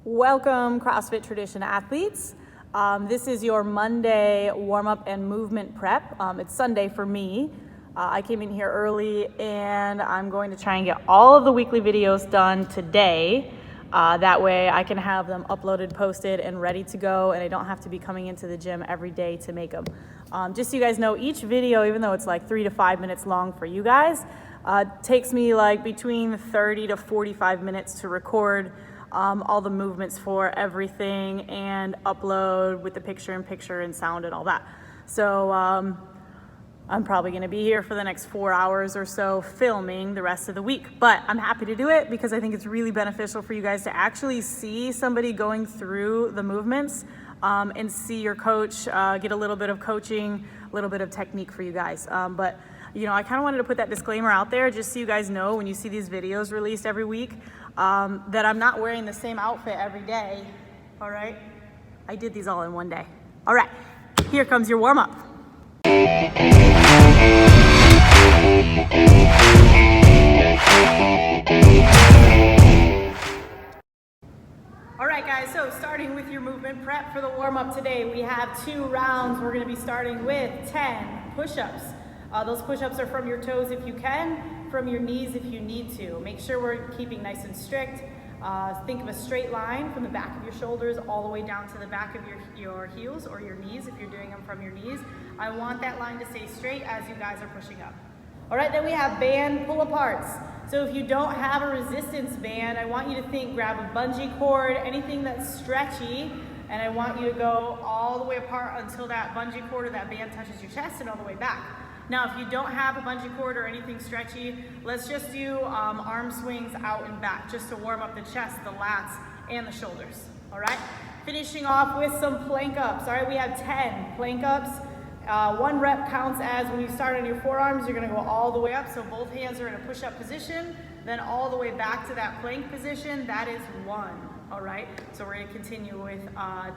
Welcome, CrossFit Tradition athletes. This is your Monday warm-up and movement prep. It's Sunday for me. I came in here early and I'm going to try and get all of the weekly videos done today. That way I can have them uploaded, posted, and ready to go, and I don't have to be coming into the gym every day to make them. Just so you guys know, each video, even though it's like 3 to 5 minutes long for you guys, takes me like between 30 to 45 minutes to record all the movements for everything and upload with the picture-in-picture and sound and all that. So I'm probably gonna be here for the next 4 hours or so filming the rest of the week, but I'm happy to do it because I think it's really beneficial for you guys to actually see somebody going through the movements and see your coach, get a little bit of coaching, a little bit of technique for you guys. But you know, I kind of wanted to put that disclaimer out there just so you guys know when you see these videos released every week that I'm not wearing the same outfit every day, all right? I did these all in one day. All right, here comes your warm-up. All right, guys, so starting with your movement prep for the warm-up today, we have 2 rounds. We're gonna be starting with 10 push-ups. Those push-ups are from your toes if you can, from your knees if you need to. Make sure we're keeping nice and strict. Think of a straight line from the back of your shoulders all the way down to the back of your heels or your knees if you're doing them from your knees. I want that line to stay straight as you guys are pushing up. All right, then we have band pull-aparts. So if you don't have a resistance band, I want you to grab a bungee cord, anything that's stretchy, and I want you to go all the way apart until that bungee cord or that band touches your chest and all the way back. Now, if you don't have a bungee cord or anything stretchy, let's just do arm swings out and back just to warm up the chest, the lats, and the shoulders, all right? Finishing off with some plank ups, all right? We have 10 plank ups. 1 rep counts as when you start on your forearms, you're gonna go all the way up, so both hands are in a push-up position, then all the way back to that plank position, that is 1, all right? So we're gonna continue with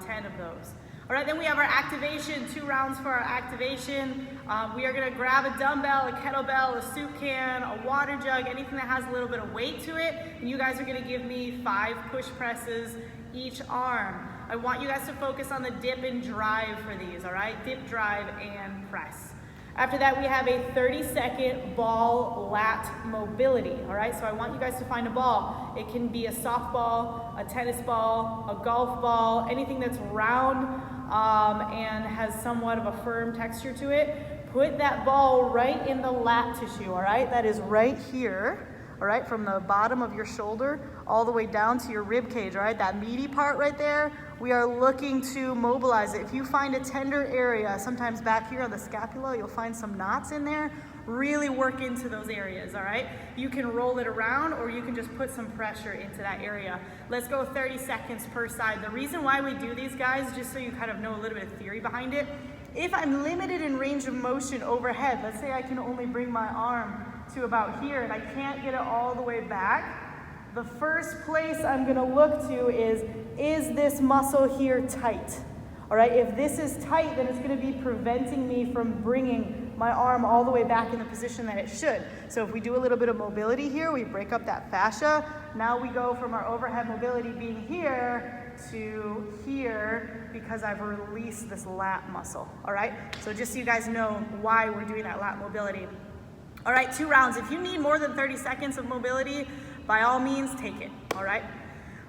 10 of those. All right, then we have our activation, 2 rounds for our activation. We are gonna grab a dumbbell, a kettlebell, a soup can, a water jug, anything that has a little bit of weight to it, and you guys are gonna give me 5 push presses each arm. I want you guys to focus on the dip and drive for these, all right? Dip, drive, and press. After that, we have a 30-second ball lat mobility, all right? So I want you guys to find a ball. It can be a softball, a tennis ball, a golf ball, anything that's round and has somewhat of a firm texture to it. Put that ball right in the lat tissue, all right? That is right here, all right? From the bottom of your shoulder all the way down to your rib cage, all right? That meaty part right there, we are looking to mobilize it. If you find a tender area, sometimes back here on the scapula, you'll find some knots in there. Really work into those areas, all right? You can roll it around or you can just put some pressure into that area. Let's go 30 seconds per side. The reason why we do these, guys, just so you kind of know a little bit of theory behind it, if I'm limited in range of motion overhead, let's say I can only bring my arm to about here and I can't get it all the way back, the first place I'm gonna look to is this muscle here tight? All right, if this is tight, then it's gonna be preventing me from bringing my arm all the way back in the position that it should. So if we do a little bit of mobility here, we break up that fascia. Now we go from our overhead mobility being here to here because I've released this lat muscle, all right? So just so you guys know why we're doing that lat mobility. All right, 2 rounds. If you need more than 30 seconds of mobility, by all means, take it, all right?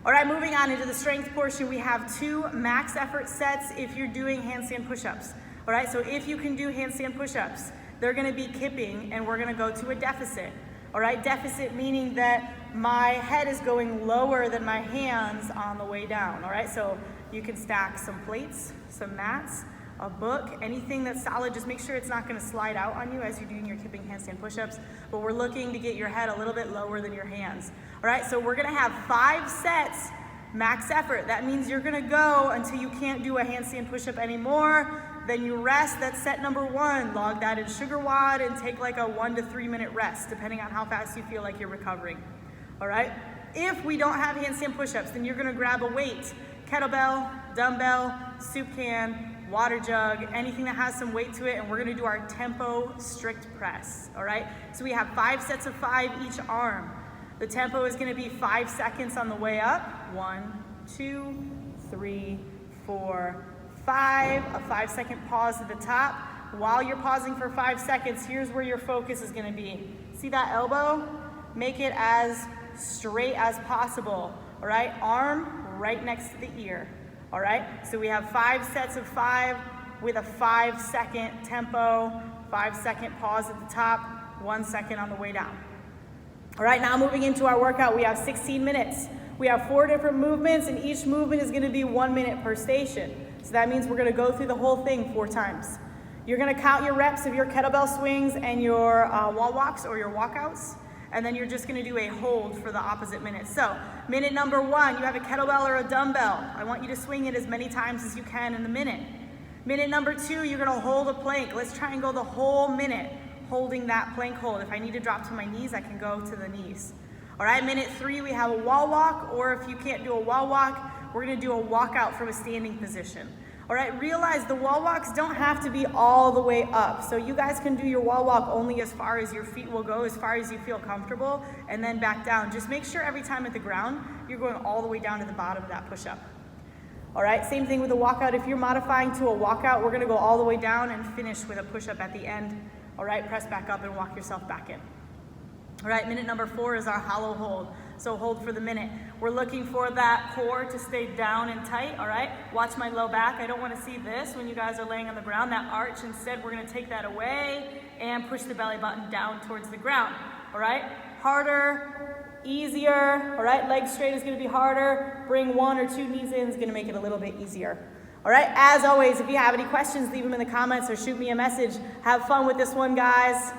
All right, moving on into the strength portion, we have 2 max effort sets if you're doing handstand push-ups. All right, so if you can do handstand push-ups, they're gonna be kipping and we're gonna go to a deficit. All right, deficit meaning that my head is going lower than my hands on the way down, all right? So you can stack some plates, some mats, a book, anything that's solid. Just make sure it's not gonna slide out on you as you're doing your kipping handstand push-ups, but we're looking to get your head a little bit lower than your hands. All right, so we're gonna have 5 sets, max effort. That means you're gonna go until you can't do a handstand push-up anymore, then you rest. That's set number 1. Log that in Sugar WOD and take like a 1 to 3 minute rest, depending on how fast you feel like you're recovering. All right, if we don't have handstand push-ups, then you're gonna grab a weight, kettlebell, dumbbell, soup can, water jug, anything that has some weight to it, and we're gonna do our tempo strict press, all right? So we have 5 sets of 5 each arm. The tempo is gonna be 5 seconds on the way up. 1, 2, 3, 4, 5. A 5-second pause at the top. While you're pausing for 5 seconds, here's where your focus is gonna be. See that elbow? Make it as straight as possible, all right? Arm right next to the ear, all right? So we have 5 sets of 5 with a 5-second tempo, 5-second pause at the top, 1 second on the way down. All right, now moving into our workout, we have 16 minutes. We have 4 different movements, and each movement is gonna be 1 minute per station. So that means we're gonna go through the whole thing 4 times. You're gonna count your reps of your kettlebell swings and your wall walks or your walkouts, and then you're just gonna do a hold for the opposite minute. So minute number 1, you have a kettlebell or a dumbbell. I want you to swing it as many times as you can in the minute. Minute number 2, you're gonna hold a plank. Let's try and go the whole minute holding that plank hold. If I need to drop to my knees, I can go to the knees. All right, minute 3, we have a wall walk, or if you can't do a wall walk, we're gonna do a walkout from a standing position. All right, realize the wall walks don't have to be all the way up. So you guys can do your wall walk only as far as your feet will go, as far as you feel comfortable, and then back down. Just make sure every time at the ground, you're going all the way down to the bottom of that push-up. All right, same thing with the walkout. If you're modifying to a walkout, we're gonna go all the way down and finish with a push-up at the end. All right, press back up and walk yourself back in. All right, minute number 4 is our hollow hold. So hold for the minute. We're looking for that core to stay down and tight, all right? Watch my low back. I don't want to see this when you guys are laying on the ground, that arch. Instead, we're going to take that away and push the belly button down towards the ground, all right? Harder, easier, all right? Leg straight is going to be harder. Bring 1 or 2 knees in is going to make it a little bit easier. All right, as always, if you have any questions, leave them in the comments or shoot me a message. Have fun with this one, guys.